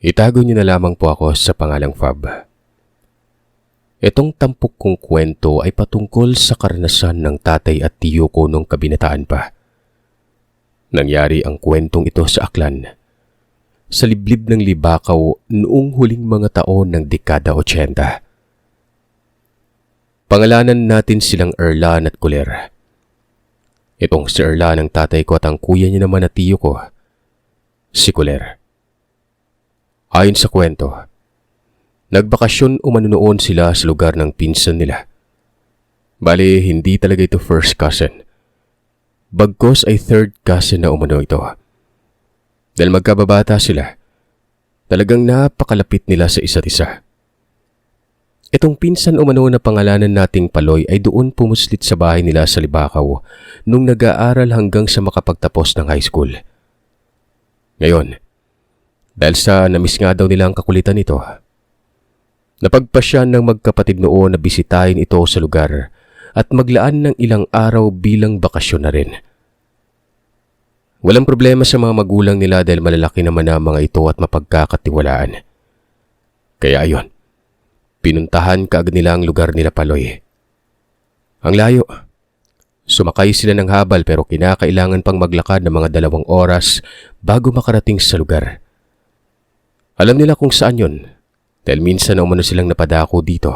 Itago niyo na lamang po ako sa pangalang Fab. Itong tampok kong kwento ay patungkol sa karanasan ng tatay at tiyo ko nung kabinataan pa. Nangyari ang kwentong ito sa Aklan, sa liblib ng Libakaw noong huling mga taon ng dekada 80. Pangalanan natin silang Erlan at Kuler. Itong si Erlan ang tatay ko at ang kuya niya naman at tiyo ko, si Kuler. Ayon sa kwento, nagbakasyon umano noon sila sa lugar ng pinsan nila. Bale, hindi talaga ito first cousin. Bagkos ay third cousin na umano ito. Dahil magkababata sila, talagang napakalapit nila sa isa't isa. Itong pinsan umano na pangalanan nating Paloy ay doon pumuslit sa bahay nila sa Libakaw nung nag-aaral hanggang sa makapagtapos ng high school. Ngayon, dahil sa namiss nga daw nila ang kakulitan nito, napagpasya ng magkapatid noon na bisitahin ito sa lugar at maglaan ng ilang araw bilang bakasyon na rin. Walang problema sa mga magulang nila dahil malalaki naman na mga ito at mapagkakatiwalaan. Kaya ayon, pinuntahan kaagad nila ang lugar nila Paloy. Ang layo. Sumakay sila ng habal pero kinakailangan pang maglakad ng mga 2 oras bago makarating sa lugar. Alam nila kung saan yun dahil minsan na umano silang napadako dito.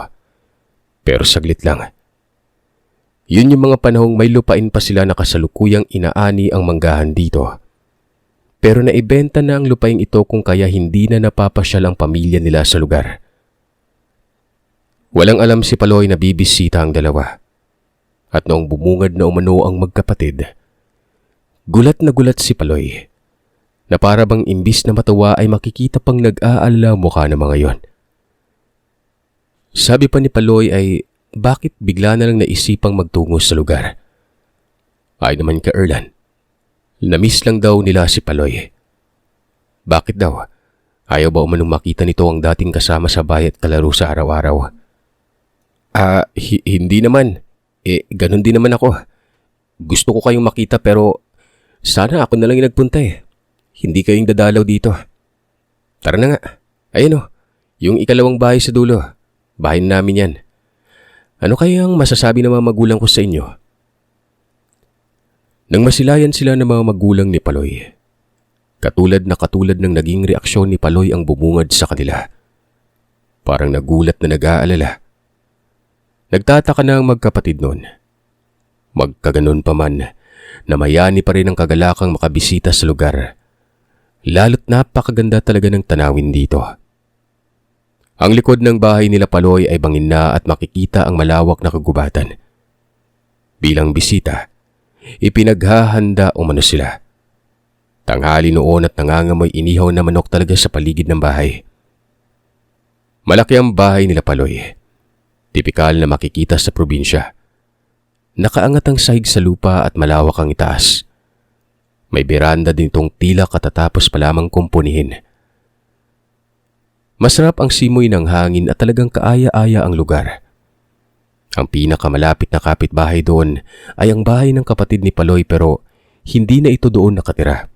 Pero saglit lang. Yun yung mga panahong may lupain pa sila na kasalukuyang inaani ang manggahan dito. Pero naibenta na ang lupain ito kung kaya hindi na napapasyal ang pamilya nila sa lugar. Walang alam si Paloy na bibisita ang dalawa. At noong bumungad na umano ang magkapatid, gulat na gulat si Paloy na para bang imbis na matawa ay makikita pang nag-aalala mukha ng mga yon. Sabi pa ni Paloy ay bakit bigla na lang naisipang magtungo sa lugar. Ay naman ka Erlan, namiss lang daw nila si Paloy. Bakit daw? Ayaw ba umanong makita nito ang dating kasama sa bahay at kalaro sa araw-araw? Hindi naman. Ganun din naman ako. Gusto ko kayong makita pero sana ako na lang yung nagpunta Hindi kayong dadalaw dito. Tara na nga. Ayun yung ikalawang bahay sa dulo. Bahay namin yan. Ano kayang masasabi ng mga magulang ko sa inyo? Nang masilayan sila ng mga magulang ni Paloy, katulad ng naging reaksyon ni Paloy ang bumungad sa kanila. Parang nagulat na nag-aalala. Nagtataka na ang magkapatid noon. Magkaganon pa man, namayani pa rin ang kagalakang makabisita sa lugar. Lalo't napakaganda talaga ng tanawin dito. Ang likod ng bahay nila Paloy ay bangin na at makikita ang malawak na kagubatan. Bilang bisita, ipinaghahanda umano sila. Tanghali noon at nangangamoy inihaw na manok talaga sa paligid ng bahay. Malaki ang bahay nila Paloy. Tipikal na makikita sa probinsya. Nakaangat ang sahig sa lupa at malawak ang itaas. May beranda din itong tila katatapos pa lamang kumpunihin. Masarap ang simoy ng hangin at talagang kaaya-aya ang lugar. Ang pinakamalapit na kapitbahay doon ay ang bahay ng kapatid ni Paloy pero hindi na ito doon nakatira.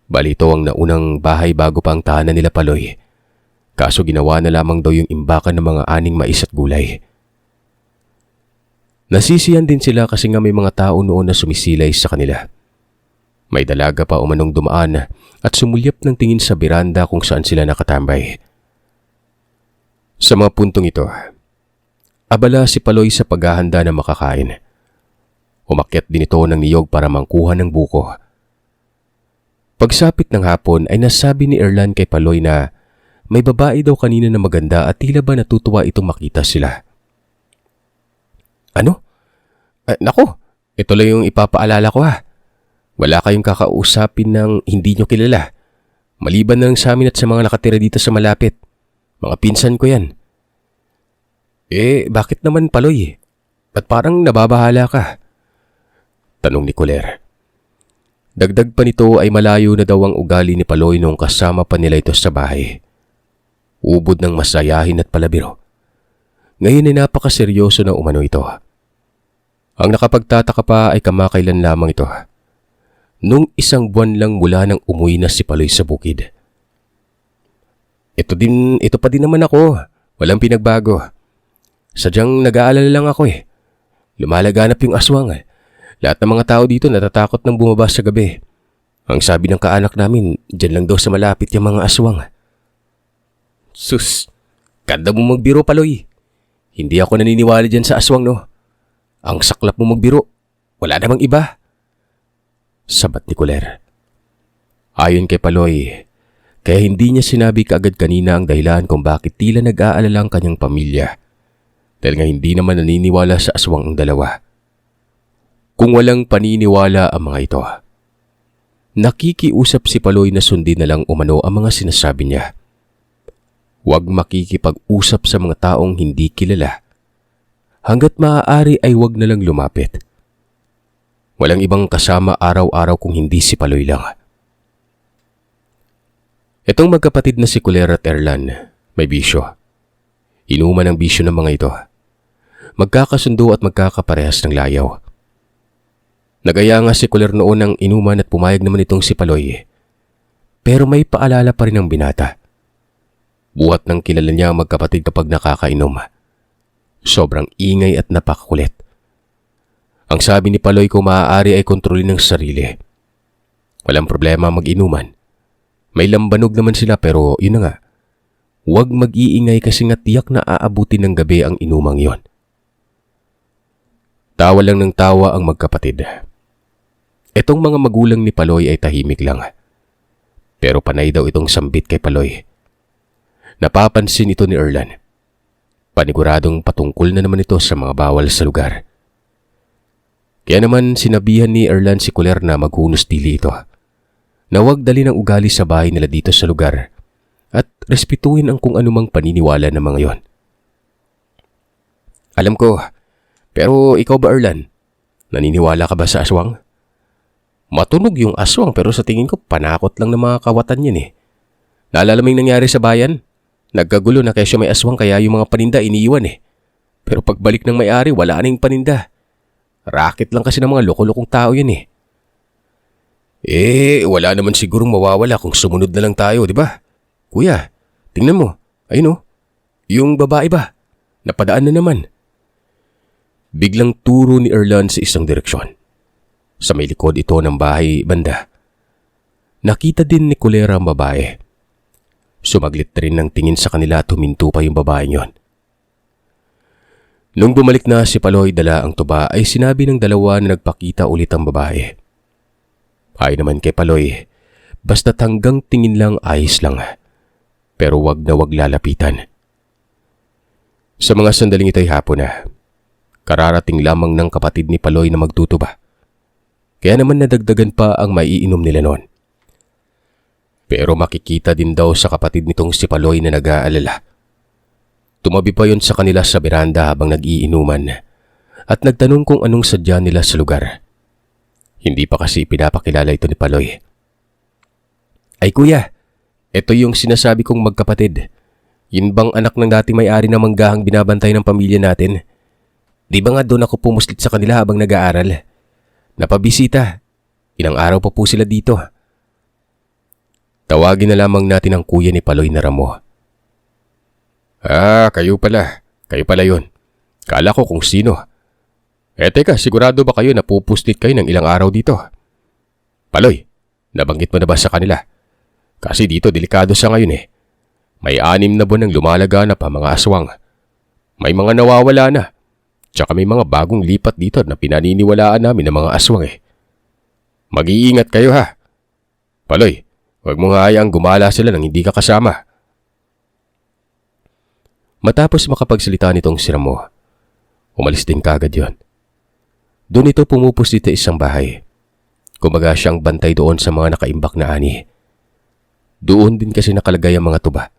Bali ito ang naunang bahay bago pa ang tahanan nila Paloy. Kaso ginawa na lamang daw yung imbakan ng mga aning mais at gulay. Nasisiyan din sila kasi nga may mga tao noon na sumisilay sa kanila. May dalaga pa umanong dumaan at sumulyap ng tingin sa beranda kung saan sila nakatambay. Sa mga puntong ito, abala si Paloy sa paghahanda ng makakain. Umakyat din ito ng niyog para mangkuha ng buko. Pagsapit ng hapon ay nasabi ni Erlan kay Paloy na may babae daw kanina na maganda at tila ba natutuwa itong makita sila. Ano? Nako, ito lang yung ipapaalala ko Wala kayong kakausapin ng hindi nyo kilala. Maliban na lang sa amin at sa mga nakatira dito sa malapit. Mga pinsan ko yan. Bakit naman Paloy? Ba't parang nababahala ka? Tanong ni Kuler. Dagdag pa nito ay malayo na daw ang ugali ni Paloy nung kasama pa nila ito sa bahay. Ubod ng masayahin at palabiro. Ngayon ay napakaseryoso na umano ito. Ang nakapagtataka pa ay kamakailan lamang ito. Nung 1 buwan lang mula nang umuwi na si Paloy sa bukid. Ito pa din naman ako. Walang pinagbago. Sadyang nag-aalala lang ako eh. Lumalaganap yung aswang. Lahat ng mga tao dito natatakot nang bumaba sa gabi. Ang sabi ng kaanak namin, dyan lang daw sa malapit yung mga aswang. Sus, ganda mo magbiro, Paloy. Hindi ako naniniwala dyan sa aswang, no? Ang saklap mo magbiro. Wala namang iba. Sabat ni Kuler. Ayon kay Paloy, kaya hindi niya sinabi kaagad kanina ang dahilan kung bakit tila nag-aalala ang kanyang pamilya. Dahil nga hindi naman naniniwala sa aswang ang dalawa. Kung walang paniniwala ang mga ito, nakikiusap si Paloy na sundin na lang umano ang mga sinasabi niya. Huwag makikipag-usap sa mga taong hindi kilala. Hanggat maaari ay huwag na lang lumapit. Walang ibang kasama araw-araw kung hindi si Paloy lang. Itong magkapatid na si Kuler at Erlan, may bisyo. Inuman ang bisyo ng mga ito. Magkakasundo at magkakaparehas ng layaw. Nagaya nga si Kuler noon ng inuman at pumayag naman itong si Paloy. Pero may paalala pa rin ang binata. Buhat ng kilala niya ang magkapatid kapag nakakainom. Sobrang ingay at napakakulit. Ang sabi ni Paloy kung maaari ay kontrolin ng sarili. Walang problema mag-inuman. May lambanog naman sila pero yun na nga. Huwag mag-iingay kasi nga tiyak na aabutin ng gabi ang inumang yon. Tawa lang ng tawa ang magkapatid. Itong mga magulang ni Paloy ay tahimik lang. Pero panay daw itong sambit kay Paloy. Napapansin ito ni Erlan. Paniguradong patungkol na naman ito sa mga bawal sa lugar. Kaya naman sinabihan ni Erlan si Kuler na maghunos dili ito. Na huwag dali ng ugali sa bahay nila dito sa lugar at respetuhin ang kung anumang paniniwala ng mga yon. Alam ko, pero ikaw ba Erlan? Naniniwala ka ba sa aswang? Matunog yung aswang pero sa tingin ko panakot lang ng mga kawatan yan eh. Naalala mo yung nangyari sa bayan? Nagkagulo na kesyo may aswang kaya yung mga paninda iniiwan eh. Pero pagbalik ng may-ari wala na yung paninda. Racket lang kasi ng mga loko-lokong tao yan eh. Wala naman sigurong mawawala kung sumunod na lang tayo, di ba? Kuya, tingnan mo. Ayun oh. Yung babae ba? Napadaan na naman. Biglang turo ni Erlan sa isang direksyon. Sa may likod ito ng bahay banda. Nakita din ni Kulera ang babae. Sumaglit rin ng tingin sa kanila at huminto pa yung babae yon. Nung bumalik na si Paloy dala ang tuba ay sinabi ng dalawa na nagpakita ulit ang babae. Ay naman kay Paloy, basta't hanggang tingin lang ayos lang. Pero wag na wag lalapitan. Sa mga sandaling ito'y hapon na. Kararating lamang ng kapatid ni Paloy na magtutuba. Kaya naman nadagdagan pa ang maiinom nila noon. Pero makikita din daw sa kapatid nitong si Paloy na nag-aalala. Tumabi pa yon sa kanila sa beranda habang nag-iinuman at nagtanong kung anong sadya nila sa lugar. Hindi pa kasi pinapakilala ito ni Paloy. Ay kuya, ito yung sinasabi kong magkapatid. Yun bang anak ng dating may-ari ng manggahang binabantay ng pamilya natin? Di ba nga doon ako pumuslit sa kanila habang nag-aaral? Napabisita. Ilang araw pa po sila dito. Tawagin na lamang natin ang kuya ni Paloy na Ramo. Kayo pala. Kayo pala yun. Kala ko kung sino. Teka, sigurado ba kayo na pupuslit kayo ng ilang araw dito? Paloy, nabanggit mo na ba sa kanila? Kasi dito delikado sa ngayon eh. May 6 na buwan nang lumalaganap ang mga aswang. May mga nawawala na. Tsaka may mga bagong lipat dito na pinaniniwalaan namin ng mga aswang eh. Mag-iingat kayo ha. Paloy, huwag mong hayaang gumala sila nang hindi ka kasama. Matapos makapagsalita nitong si Ramo, umalis din kagad yon. Doon ito pumupusit sa isang bahay. Kumaga siyang bantay doon sa mga nakaimbak na ani. Doon din kasi nakalagay ang mga tuba.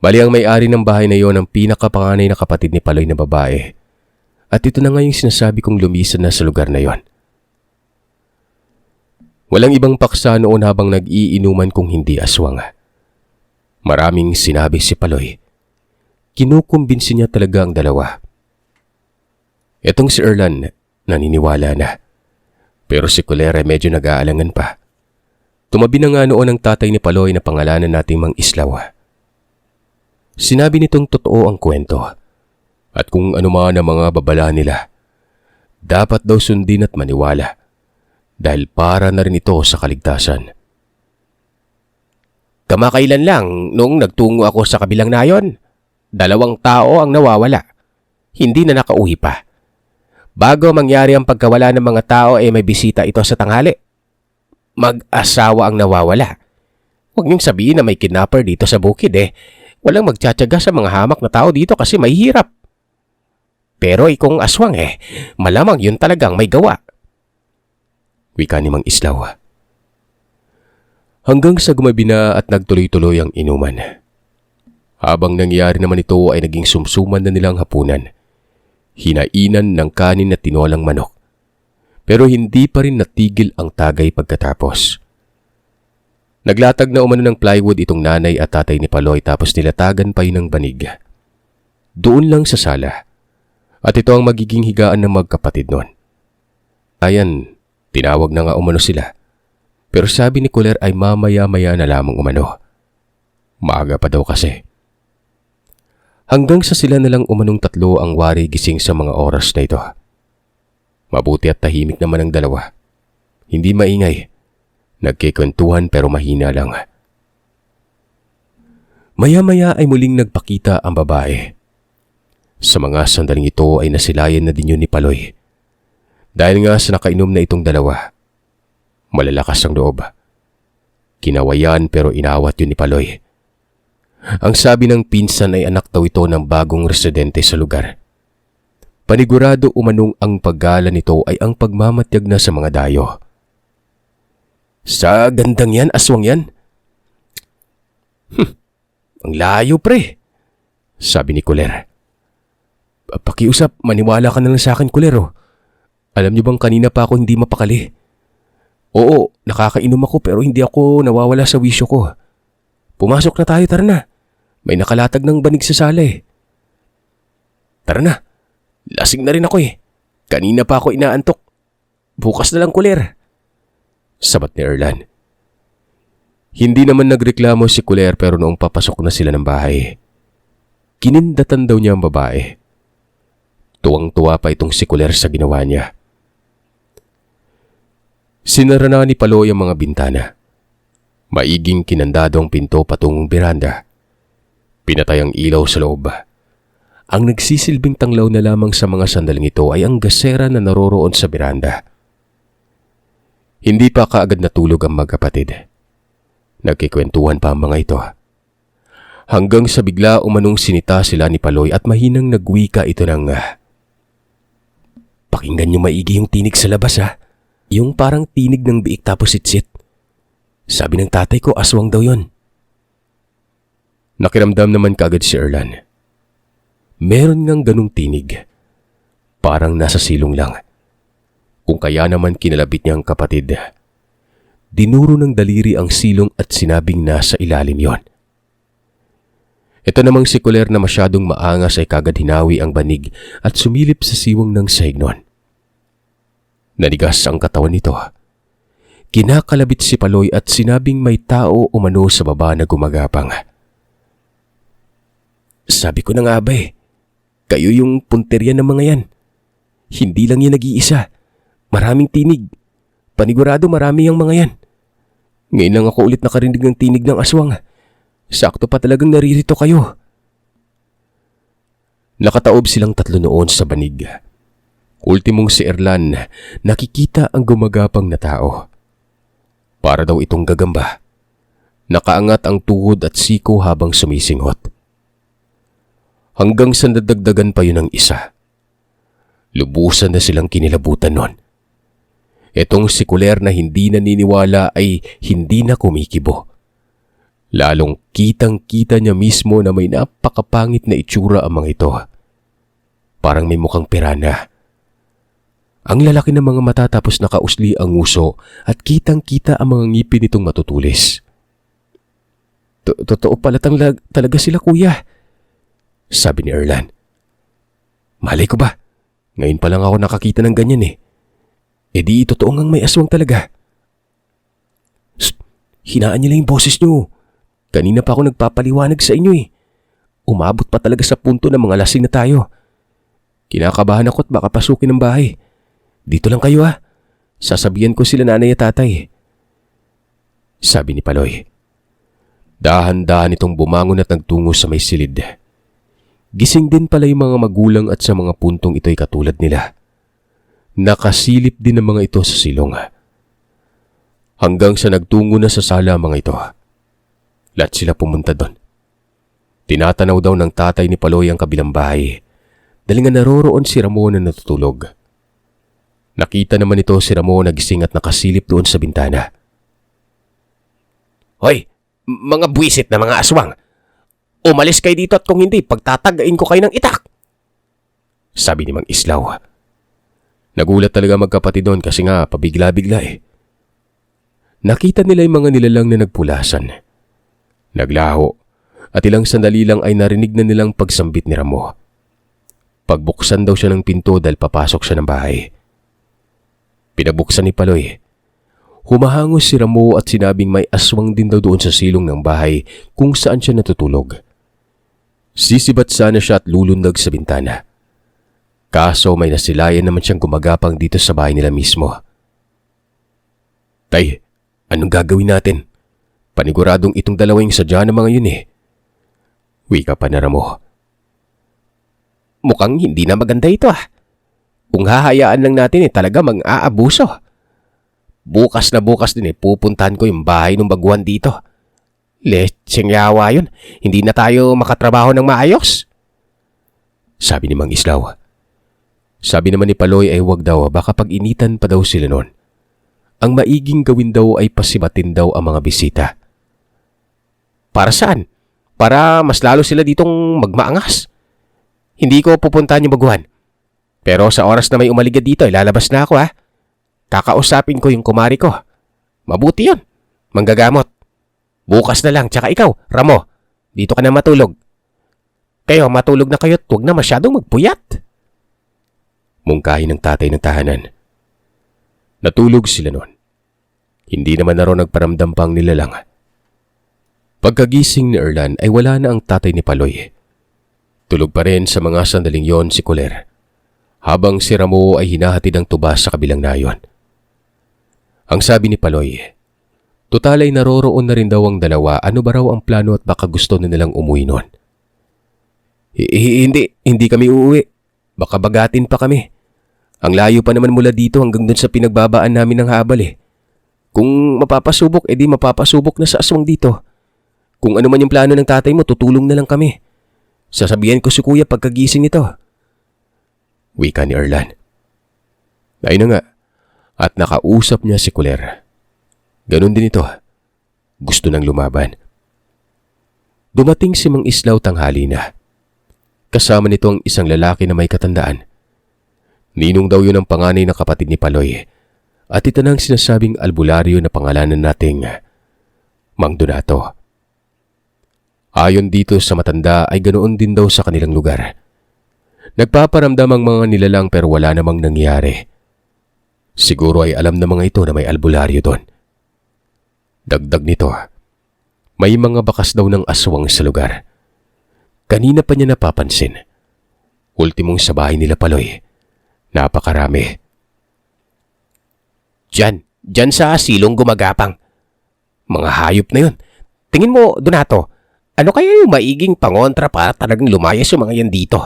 Bali ang may-ari ng bahay na yon ang pinakapanganay na kapatid ni Paloy na babae. At ito na nga yung sinasabi kong lumisan na sa lugar na yon. Walang ibang paksa noon habang nag-iinuman kung hindi aswang. Maraming sinabi si Paloy. Kinukumbinsi niya talaga ang dalawa. Etong si Erlan, naniniwala na. Pero si Kulera medyo nag-aalangan pa. Tumabi na nga noon ang tatay ni Paloy na pangalanan nating Mang Islaw. Sinabi nitong totoo ang kwento at kung ano man ang mga babala nila, dapat daw sundin at maniwala dahil para na rin ito sa kaligtasan. Kamakailan lang nung nagtungo ako sa kabilang nayon, 2 tao ang nawawala. Hindi na nakauwi pa. Bago mangyari ang pagkawala ng mga tao may bisita ito sa tanghali. Mag-asawa ang nawawala. Huwag niyong sabihin na may kidnapper dito sa bukid Walang magtsatsaga sa mga hamak na tao dito kasi may hirap. Pero kung aswang malamang yun talagang may gawa. Wika ni Mang Islaw. Hanggang sa gumabi na at nagtuloy-tuloy ang inuman. Habang nangyari naman ito ay naging sumsuman na nilang hapunan. Hinainan ng kanin na tinolang manok. Pero hindi pa rin natigil ang tagay pagkatapos. Naglatag na umano ng plywood itong nanay at tatay ni Paloy tapos nilatagan pa yun ng banig. Doon lang sa sala. At ito ang magiging higaan ng magkapatid noon. Ayan, tinawag na nga umano sila. Pero sabi ni Kuler ay mamaya-maya na lamang umano. Maaga pa daw kasi. Hanggang sa sila na lang umanong 3 ang wari gising sa mga oras na ito. Mabuti at tahimik naman ang dalawa. Hindi maingay. Nagkikwentuhan pero mahina lang. Maya-maya ay muling nagpakita ang babae. Sa mga sandaling ito ay nasilayan na din yun ni Paloy. Dahil nga sa nakainom na itong dalawa. Malalakas ang loob. Kinawayan pero inawat yun ni Paloy. Ang sabi ng pinsan ay anak daw ito ng bagong residente sa lugar. Panigurado umanong ang paggala nito ay ang pagmamatyag na sa mga dayo. Sa gandang yan, aswang yan? Ang layo pre, sabi ni Kuler. Pakiusap, maniwala ka na lang sa akin Kulero. Alam niyo bang kanina pa ako hindi mapakali? Oo, nakakainom ako pero hindi ako nawawala sa wisyo ko. Pumasok na tayo, tara na. May nakalatag ng banig sa sala Tara na. Lasing na rin ako Kanina pa ako inaantok. Bukas na lang Kuler. Sabat ni Erlan. Hindi naman nagreklamo si Kuler pero noong papasok na sila ng bahay, kinindatan daw niya ang babae. Tuwang-tuwa pa itong si Kuler sa ginawa niya. Sinara na ni Paloy ang mga bintana. Maiging kinandado ang pinto patungong beranda. Pinatay ang ilaw sa loob. Ang nagsisilbing tanglaw na lamang sa mga sandaling ito ay ang gasera na naroroon sa beranda. Hindi pa kaagad natulog ang magkapatid. Nagkikwentuhan pa ang mga ito. Hanggang sa bigla umanong sinita sila ni Paloy at mahinang nagwika ito ng pakinggan niyo maigi yung tinig sa labas Yung parang tinig ng biik tapos sitsit. Sabi ng tatay ko aswang daw yon. Nakiramdam naman kaagad si Erlan. Meron ngang ganung tinig. Parang nasa silong lang. Kung kaya naman kinalabit niya ang kapatid. Dinuro ng daliri ang silong at sinabing nasa ilalim yon. Ito namang si Kuler na masyadong maangas ay kagad hinawi ang banig at sumilip sa siwang ng sahig nun. Nanigas ang katawan nito. Kinakalabit si Paloy at sinabing may tao umano sa baba na gumagapang. Sabi ko na nga ba kayo yung punterya ng mga yan. Hindi lang yan nag-iisa. Maraming tinig. Panigurado marami ang mga yan. Ngayon lang ako ulit nakarinig ng tinig ng aswang. Sakto pa talagang naririto kayo. Nakataob silang 3 noon sa banig. Ultimong si Erlan, nakikita ang gumagapang na tao. Para daw itong gagamba. Nakaangat ang tuhod at siko habang sumisingot. Hanggang sa nadagdagan pa yun ng isa. Lubusan na silang kinilabutan nun. Itong si Kuler na hindi naniniwala ay hindi na kumikibo. Lalong kitang-kita niya mismo na may napakapangit na itsura ang mga ito. Parang may mukhang pirana. Ang lalaki ng mga mata tapos nakausli ang nguso at kitang-kita ang mga ngipin nitong matutulis. Totoo pala talaga sila kuya, sabi ni Erlan. Malay ko ba? Ngayon pa lang ako nakakita ng ganyan di totoo ngang may aswang talaga. Hinaan niyo lang yung boses niyo. Kanina pa ako nagpapaliwanag sa inyo umabot pa talaga sa punto na mga lasing na tayo. Kinakabahan ako at baka pasukin ng bahay. Dito lang kayo ha. Sasabihan ko sila nanay at tatay. Sabi ni Paloy. Dahan-dahan itong bumangon at nagtungo sa may silid. Gising din pala yung mga magulang at sa mga puntong ito'y katulad nila. Nakasilip din ang mga ito sa silong. Hanggang sa nagtungo na sa sala ang mga ito. Lahat sila pumunta doon. Tinatanaw daw ng tatay ni Paloy ang kabilang bahay. Dahil nga naroroon si Ramon na natutulog. Nakita naman ito si Ramon na gising at nakasilip doon sa bintana. Hoy! Mga buwisit na mga aswang! Umalis kayo dito at kung hindi, pagtatagain ko kayo ng itak! Sabi ni Mang Islaw. Nagulat talaga magkapatid doon kasi nga pabigla-bigla eh. Nakita nila yung mga nilalang na nagpulasan. Naglaho at ilang sandali lang ay narinig na nilang pagsambit ni Ramo. Pagbuksan daw siya ng pinto dahil papasok siya ng bahay. Pinabuksan ni Paloy. Humahangos si Ramo at sinabing may aswang din daw doon sa silong ng bahay kung saan siya natutulog. Sisibat sana siya at lulundag sa bintana. Kaso may nasilayan naman siyang gumagapang dito sa bahay nila mismo. Tay, anong gagawin natin? Paniguradong itong dalawang sadya ng mga yun eh. Wika pa na Ramo. Mukhang hindi na maganda ito ah. Kung hahayaan lang natin eh talaga mang-aabuso. Bukas na bukas din eh pupuntahan ko yung bahay ng baguhan dito. Lecheng yawa yun. Hindi na tayo makatrabaho ng maayos. Sabi ni Mang Islaw. Sabi naman ni Paloy ay wag daw baka pag-initan pa daw sila noon. Ang maiging gawin daw ay pasibatin daw ang mga bisita. Para saan? Para mas lalo sila ditong magmaangas. Hindi ko pupuntahan yung baguhan. Pero sa oras na may umaligid dito ay lalabas na ako ha. Kakausapin ko yung kumari ko. Mabuti yun. Manggagamot. Bukas na lang. Tsaka ikaw, Ramo. Dito ka na matulog. Kayo, matulog na kayo at huwag na masyadong magpuyat. Mungkahi ng tatay ng tahanan. Natulog sila noon. Hindi naman na raw nagparamdam pang nilalang. Pagkagising ni Erlan ay wala na ang tatay ni Paloy. Tulog pa rin sa mga sandaling yon si Kuler. Habang si Ramo ay hinahatid ang tuba sa kabilang nayon. Ang sabi ni Paloy, total ay naroroon na rin daw ang dalawa, ano ba raw ang plano at baka gusto na nilang umuwi noon. Hindi kami uuwi. Baka bagatin pa kami. Ang layo pa naman mula dito hanggang dun sa pinagbabaan namin ng habal eh. Kung mapapasubok, edi mapapasubok na sa aswang dito. Kung ano man yung plano ng tatay mo, tutulong na lang kami. Sasabihan ko si kuya pagkagising nito. Wika ni Erlan. Ayun na nga. At nakausap niya si Kuler. Ganon din ito. Gusto nang lumaban. Dumating si Mang Islaw tanghali na. Kasama nito ang isang lalaki na may katandaan. Ninong daw yun ang panganay na kapatid ni Paloy. At ito na ang sinasabing albularyo na pangalanan nating Mang Donato. Ayon dito sa matanda ay ganoon din daw sa kanilang lugar. Nagpaparamdam ang mga nilalang pero wala namang nangyari. Siguro ay alam ng mga ito na may albularyo doon. Dagdag nito, may mga bakas daw ng aswang sa lugar. Kanina pa niya napapansin. Ultimong sa bahay nila Paloy. Napakarami. Diyan sa silong gumagapang. Mga hayop na yun. Tingin mo, Donato, ano kaya yung maiging pangontra para talagang lumayas yung mga yan dito?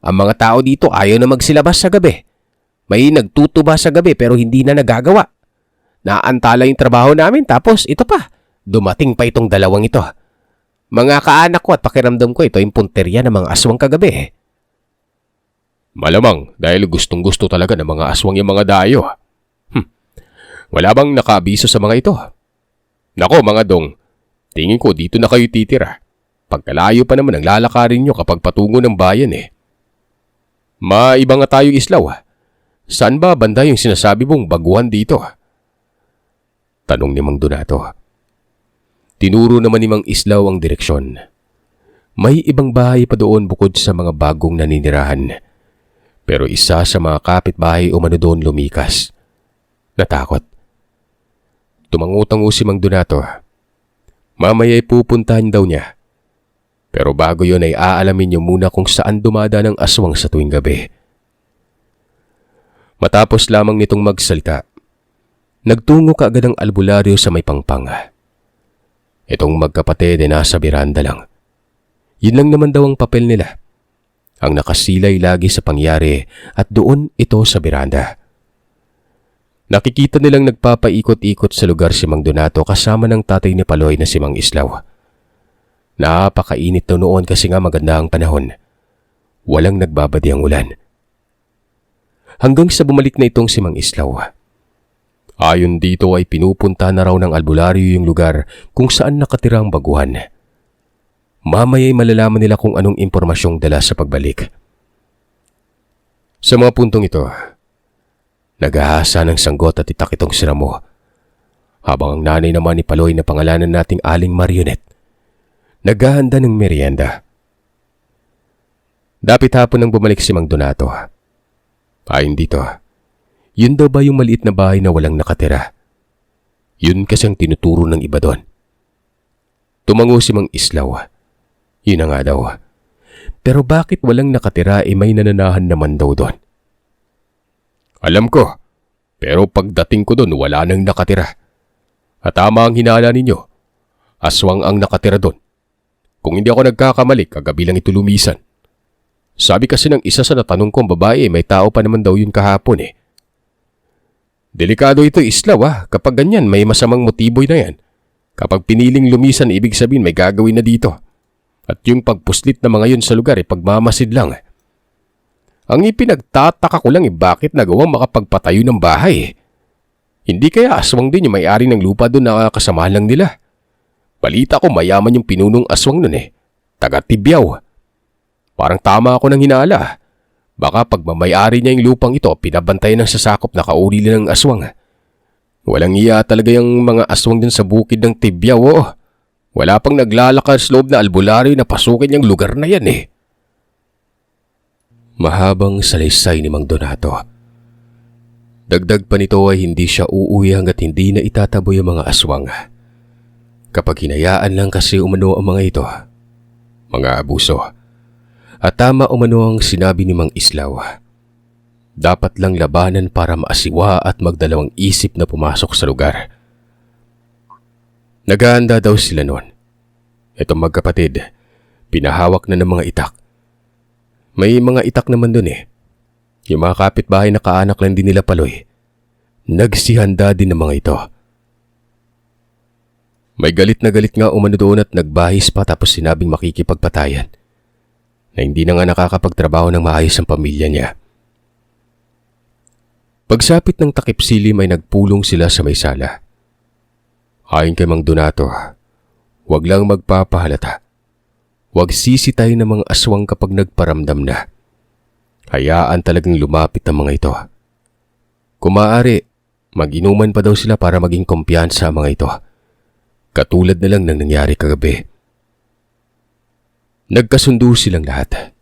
Ang mga tao dito ayaw na magsilabas sa gabi. May nagtutuba sa gabi pero hindi na nagagawa. Naantala yung trabaho namin tapos ito pa. Dumating pa itong dalawang ito. Mga kaanak ko at pakiramdam ko ito yung punterya ng mga aswang kagabi. Malamang dahil gustong gusto talaga ng mga aswang yung mga dayo. Wala bang nakaabiso sa mga ito? Nako mga dong, tingin ko dito na kayo titira. Pagkalayo pa naman ang lalakarin nyo kapag patungo ng bayan eh. Maiba nga tayo Islaw. Saan ba banda yung sinasabi mong baguhan dito? Tanong ni Mang Donato. Tinuro naman ni Mang Islaw ang direksyon. May ibang bahay pa doon bukod sa mga bagong naninirahan. Pero isa sa mga kapitbahay umano doon lumikas. Natakot. Tumangutango si Mang Donato. Mamaya'y pupuntahan daw niya. Pero bago yon ay aalamin niyo muna kung saan dumadaan ang aswang sa tuwing gabi. Matapos lamang nitong magsalita, nagtungo kaagad ang albularyo sa may pangpang. Itong magkapatid ay nasa beranda lang. Yun lang naman daw ang papel nila. Ang nakasilay lagi sa pangyari at doon ito sa beranda. Nakikita nilang nagpapaikot-ikot sa lugar si Mang Donato kasama ng tatay ni Paloy na si Mang Islaw. Napakainit na noon kasi nga maganda ang panahon. Walang nagbabadi ang ulan. Hanggang sa bumalik na itong si Mang Islaw. Ayon dito ay pinupunta na raw ng albularyo yung lugar kung saan nakatira ang baguhan. Mamaya'y malalaman nila kung anong impormasyong dala sa pagbalik. Sa mga puntong ito, nag-ahasa ng sanggot at itak itong si Ramo. Habang ang nanay naman ni Paloy na pangalanan nating Aling Marionette, naghahanda ng merienda. Dapit hapon nang bumalik si Mang Donato. Ayon dito, yun daw ba yung maliit na bahay na walang nakatira? Yun kasi ang tinuturo ng iba doon. Tumango si Mang Islaw. Yun na nga daw. Pero bakit walang nakatira may nananahan naman daw doon? Alam ko, pero pagdating ko doon wala nang nakatira. At tama ang hinala ninyo. Aswang ang nakatira doon. Kung hindi ako nagkakamali, kagabi lang ito lumisan. Sabi kasi ng isa sa natanong kong babae, may tao pa naman daw yun kahapon eh. Delikado ito Islaw kapag ganyan may masamang motiboy na yan. Kapag piniling lumisan, ibig sabihin may gagawin na dito. At yung pagpuslit na mga yun sa lugar pagmamasid lang. Ang ipinagtataka ko lang bakit nagawang makapagpatayo ng bahay. Hindi kaya aswang din yung may-ari ng lupa doon na kasama lang nila. Balita ko mayaman yung pinunong aswang nun taga Tibyaw. Parang tama ako ng hinala. Baka pag mamay-ari niya yung lupang ito, pinabantayan ng sasakop na kauri ng aswang. Walang iya talaga yung mga aswang din sa bukid ng Tibyaw. Wala pang naglalakas loob na albularyo na pasukin yung lugar na yan Mahabang salaysay ni Mang Donato. Dagdag pa nito ay hindi siya uuwi hanggat hindi na itataboy ang mga aswang. Kapag hinayaan lang kasi umano ang mga ito, mga abuso. At tama umano ang sinabi ni Mang Islaw. Dapat lang labanan para maasiwa at magdalawang isip na pumasok sa lugar. Naghahanda daw sila noon. Itong magkapatid, pinahawak na ng mga itak. May mga itak naman doon Yung mga kapitbahay na kaanak lang din nila Paloy. Nagsihanda din ng mga ito. May galit na galit nga umano doon at nagbahis pa tapos sinabing makikipagpatayan. Na hindi na nga nakakapagtrabaho ng maayos ang pamilya niya. Pagsapit ng takip silim ay nagpulong sila sa may sala. Ayon kay Mang Donato, huwag lang magpapahalata. Huwag sisitay ng mga aswang kapag nagparamdam na. Hayaan talagang lumapit ang mga ito. Kung maaari, mag-inuman pa daw sila para maging kumpiyansa ang mga ito. Katulad na lang ng nangyari kagabi. Nagkasundo silang lahat.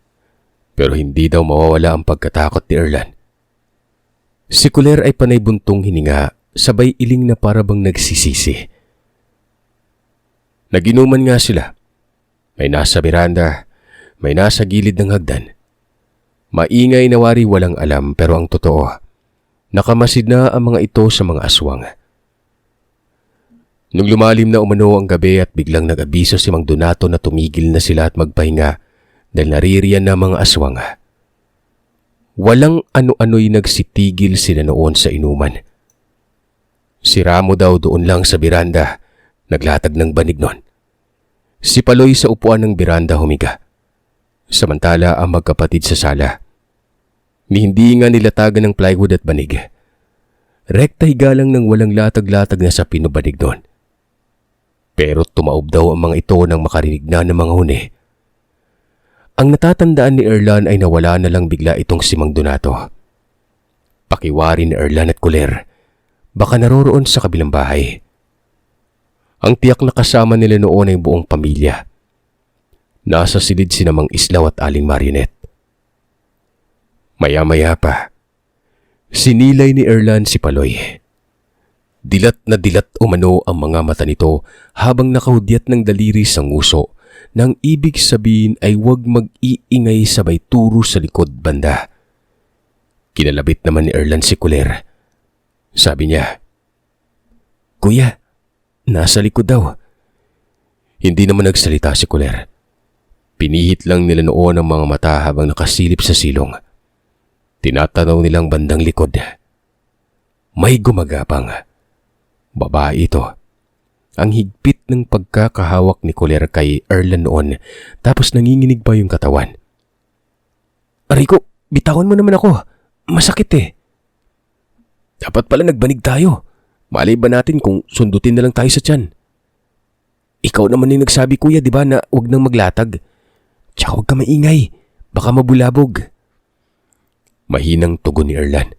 Pero hindi daw mawawala ang pagkatakot ni Erlan. Si Kuler ay panay buntong hininga, sabay iling na para bang nagsisisi. Naginuman nga sila. May nasa beranda, may nasa gilid ng hagdan. Maingay na wari walang alam pero ang totoo, nakamasid na ang mga ito sa mga aswang. Nung lumalim na umano ang gabi at biglang nag-abiso si Mang Donato na tumigil na sila at magpahinga dahil naririyan na mga aswang. Walang ano-ano'y nagsitigil sila noon sa inuman. Si Ramo daw doon lang sa beranda, naglatag ng banig noon. Si Paloy sa upuan ng beranda humiga. Samantala ang magkapatid sa sala. Hindi nga nilatagan ng plywood at banig. Rekta higa lang ng walang latag-latag na sa pinubanig doon. Pero tumaob daw ang mga ito nang makarinig na ng mga huni. Ang natatandaan ni Erlan ay nawala na lang bigla itong si Mang Donato. Pakiwari ni Erlan at Kuler, baka naroroon sa kabilang bahay. Ang tiyak na kasama nila noon ay buong pamilya. Nasa silid sina Mang Islaw at Aling Marionette. Maya-maya pa, sinilay ni Erlan si Paloy. Dilat na dilat umano ang mga mata nito habang nakahudyat ng daliri sa nguso nang ibig sabihin ay huwag mag-iingay sabay turo sa likod banda. Kinalabit naman ni Erlan si Kuler. Sabi niya, "Kuya, nasa likod daw." Hindi naman nagsalita si Kuler. Pinihit lang nila noon ang mga mata habang nakasilip sa silong. Tinatanaw nilang bandang likod. May gumagapang. Babae ito. Ang higpit ng pagkakahawak ni Kuler kay Erlan noon, tapos nanginginig pa yung katawan. "Rico, bitawan mo naman ako. Masakit eh." "Dapat pala nagbanig tayo. Malay ba natin kung sundutin na lang tayo sa tiyan?" "Ikaw naman yung nagsabi, kuya, di ba, na huwag nang maglatag? Tsaka huwag ka maingay. Baka mabulabog." Mahinang tugon ni Erlan.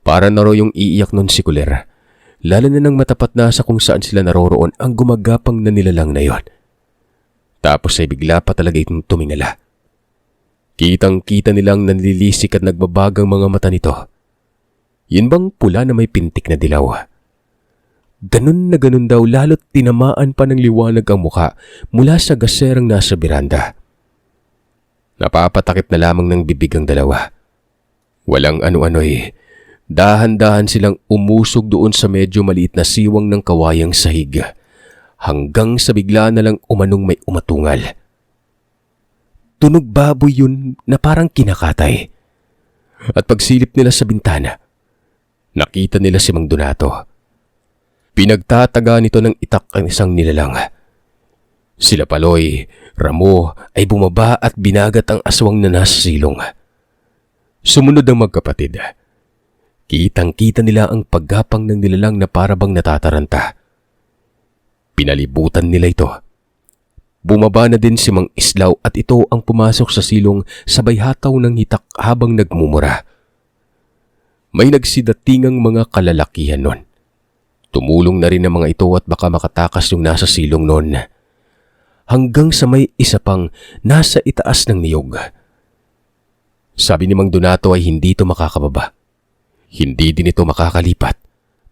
Para na raw yung iiyak nun si Kuler. Lalo na nang matapat na sa kung saan sila naroroon ang gumagapang na nilalang na yon. Tapos ay bigla pa talaga itong tumingala. Kitang-kita nilang nanlilisik at nagbabagang mga mata nito. Yun bang pula na may pintik na dilaw? Ganun na ganun daw, lalo't tinamaan pa ng liwanag ang muka mula sa gaserang nasa beranda. Napapatakip na lamang ng bibig ang dalawa. Walang ano-ano'y. Dahan-dahan silang umusog doon sa medyo maliit na siwang ng kawayang sahig, hanggang sa bigla na lang umanong may umatungal. Tunog baboy yun na parang kinakatay. At pagsilip nila sa bintana, nakita nila si Mang Donato. Pinagtataga nito ng itak ang isang nilalang. Sila Paloy, Ramo ay bumaba at binagat ang aswang na nasa silong. Sumunod ang magkapatid. Kitang-kita nila ang paggapang ng nilalang na parabang natataranta. Pinalibutan nila ito. Bumaba na din si Mang Islaw at ito ang pumasok sa silong sabay hataw ng hitak habang nagmumura. May nagsidatingang mga kalalakihan nun. Tumulong na rin ang mga ito at baka makatakas yung nasa silong nun. Hanggang sa may isa pang nasa itaas ng niyog. Sabi ni Mang Donato ay hindi ito makakababa. Hindi din ito makakalipat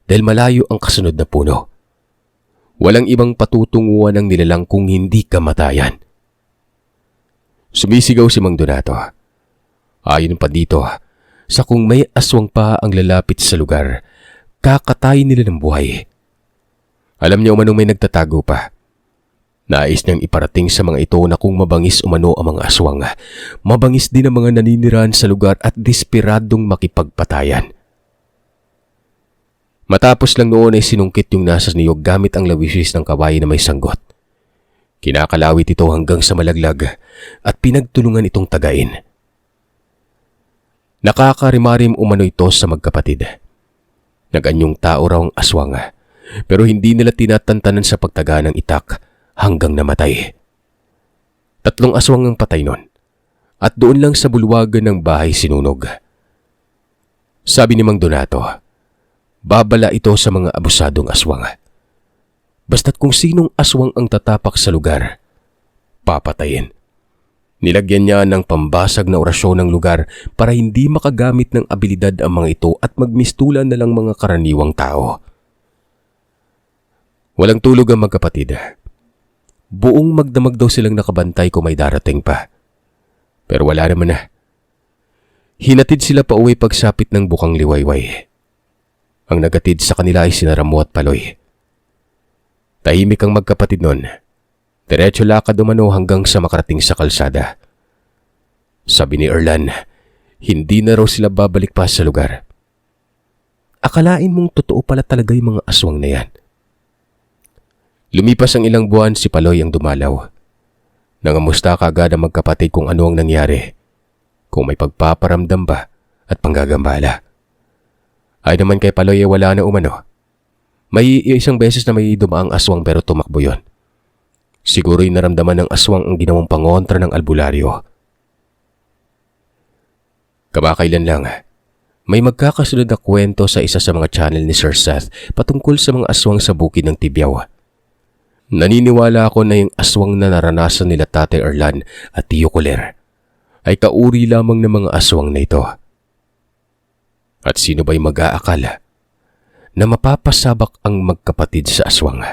dahil malayo ang kasunod na puno. Walang ibang patutunguhan ng nilalang kung hindi kamatayan. Sumisigaw si Mang Donato. Ayon pa dito, sa kung may aswang pa ang lalapit sa lugar, kakatayin nila ng buhay. Alam niya umanong may nagtatago pa. Nais niyang iparating sa mga ito na kung mabangis umano ang mga aswang, mabangis din ang mga naninirahan sa lugar at desperadong makipagpatayan. Matapos lang noon ay sinungkit yung nasa niyog gamit ang lawisis ng kawayan na may sanggot. Kinakalawit ito hanggang sa malaglag at pinagtulungan itong tagain. Nakakarimarim umano ito sa magkapatid. Naganyong tao raw ang aswang, pero hindi nila tinatantanan sa pagtaga ng itak hanggang namatay. 3 aswang ang patay nun at doon lang sa bulwagan ng bahay sinunog. Sabi ni Mang Donato, babala ito sa mga abusadong aswang. Basta't kung sinong aswang ang tatapak sa lugar, papatayin. Nilagyan niya ng pambasag na orasyon ng lugar para hindi makagamit ng abilidad ang mga ito at magmistulan na lang mga karaniwang tao. Walang tulog ang magkapatid. Buong magdamag daw silang nakabantay kung may darating pa. Pero wala naman na. Hinatid sila pa uwi pagsapit ng bukang liwayway. Ang nagatid sa kanila ay sina Ramo at Paloy. Tahimik ang magkapatid nun. Diretso lakad umano hanggang sa makarating sa kalsada. Sabi ni Erlan, hindi na raw sila babalik pa sa lugar. Akalain mong totoo pala talaga yung mga aswang na yan. Lumipas ang ilang buwan, si Paloy ang dumalaw. Nangamusta kaagad ang magkapatid kung ano ang nangyari, kung may pagpaparamdam ba at panggagambala. Ay naman kay Paloy ay wala na umano. May isang beses na may dumaang aswang pero tumakbo yon. Siguro'y naramdaman ng aswang ang ginawang pangontra ng albularyo. Kamakailan lang, may magkakasunod na kwento sa isa sa mga channel ni Sir Seth patungkol sa mga aswang sa bukid ng Tibyaw. Naniniwala ako na yung aswang na naranasan nila Tatay Erlan at Tio Kuler ay kauri lamang ng mga aswang na ito. At sino ba'y mag-aakala na mapapasabak ang magkapatid sa aswang?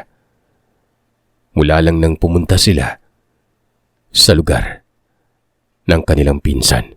Mula lang nang pumunta sila sa lugar ng kanilang pinsan.